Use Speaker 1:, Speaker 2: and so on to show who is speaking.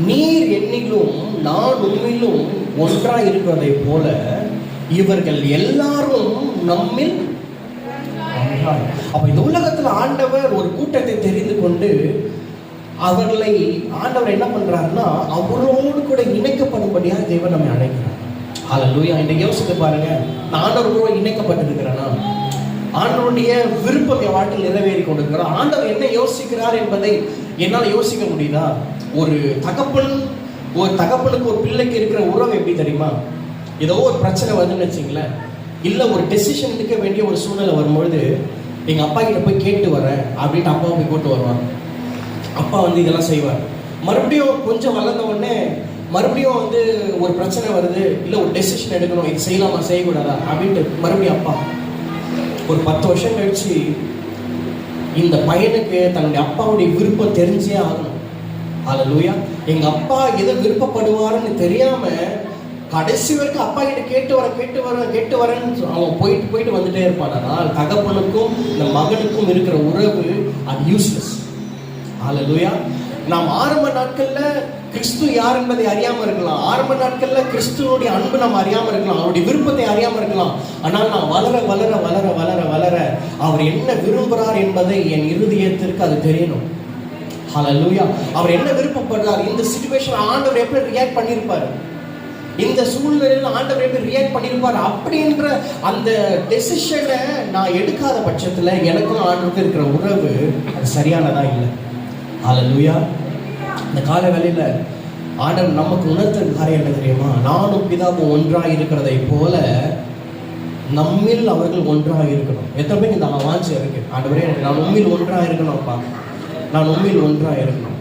Speaker 1: நீர் என்னிலும் நான் உம்மிலும் ஒன்றாய் இருக்கிறதை போல இவர்கள் எல்லாரும் நம்மில் ஒன்றாய். அப்ப இந்த உலகத்துல ஆண்டவர் ஒரு கூட்டத்தை தெரிந்து கொண்டு அவர்களை ஆண்டவர் என்ன பண்றாருன்னா அவரோடு கூட இணைக்கப்படும்படியாக தேவன் நம்மை அழைக்கிறார். ஹல்லேலூயா. இன்னைக்கு யோசித்து பாருங்க, நான் ஆண்டவரோட இணைக்கப்பட்டிருக்கிறேன்னா, ஆண்டவருடைய விருப்பம் என் வாழ்க்கையில் நிறைவேறி கொண்டிருக்கிறார். ஆண்டவர் என்ன யோசிக்கிறார் என்பதை என்னால் யோசிக்க முடியுதா? ஒரு தகப்பனுக்கு ஒரு பிள்ளைக்கு இருக்கிற உறவு எப்படி தெரியுமா? ஏதோ ஒரு பிரச்சனை வருதுன்னு வச்சுங்களேன், இல்லை ஒரு டெசிஷன் எடுக்க வேண்டிய ஒரு சூழ்நிலை வரும்பொழுது எங்கள் அப்பா கிட்ட போய் கேட்டு வரேன் அப்படின்ட்டு அப்பாவை போய் கூட்டு வருவாங்க. அப்பா இதெல்லாம் செய்வார். மறுபடியும் கொஞ்சம் வளர்ந்த உடனே மறுபடியும் ஒரு பிரச்சனை வருது, இல்லை ஒரு டெசிஷன் எடுக்கணும், இது செய்யலாமா செய்யக்கூடாதா அப்படின்ட்டு மறுபடியும் அப்பா. ஒரு 10 வருஷம் கழிச்சு இந்த பையனுக்கு தன்னுடைய அப்பாவுடைய விருப்பம் தெரிஞ்சே ஆகணும். ஹல்லேலூயா. எங்க அப்பா எதை விருப்பப்படுவாருன்னு தெரியாம கடைசி வரைக்கும் அப்பா கிட்ட கேட்டு வரேன்னு அவன் போயிட்டு வந்துட்டே இருப்பான். ஆனால் தகப்பனுக்கும் இந்த மகனுக்கும் இருக்கிற உறவு அது யூஸ்லெஸ். ஹல்லேலூயா. நாம் ஆரம்ப நாட்கள்ல கிறிஸ்து யார் என்பதை அறியாம இருக்கலாம், ஆரம்ப நாட்கள்ல கிறிஸ்துவோடைய அன்பு நம்ம அறியாம இருக்கலாம், அவருடைய விருப்பத்தை அறியாம இருக்கலாம். ஆனால் நான் வளர வளர வளர வளர வளர அவர் என்ன விரும்புகிறார் என்பதை என் இருதயத்திற்கு அது தெரியணும். ஹல்லேலூயா. அவர் என்ன விருப்பப்படுறார், இந்த சிச்சுவேஷன் ஆண்டவர் எப்படி ரியாக்ட் பண்ணியிருப்பாரு, இந்த சூழ்நிலையில் ஆண்டவர் எப்படி ரியாக்ட் பண்ணியிருப்பார் அப்படின்ற அந்த டெசிஷனை நான் எடுக்காத பட்சத்தில் எனக்கும் ஆண்டவருக்கு இருக்கிற உறவு அது சரியானதா இல்லை. ஹல்லேலூயா. இந்த கால வேளையில ஆண்டவர் நமக்கு உணர்த்த காரியம் என்ன தெரியுமா? நானும் பிதாவும் ஒன்றாக இருக்கிறதை போல நம்மில் அவர்கள் ஒன்றாக இருக்கணும். எத்தனை பேருக்கு இந்த வாஞ்சி இருக்கு? ஆண்டவரே நான் உண்மையில் ஒன்றாக இருக்கணும்ப்பா, நான் உண்மையில் ஒன்றாக இருக்கணும்.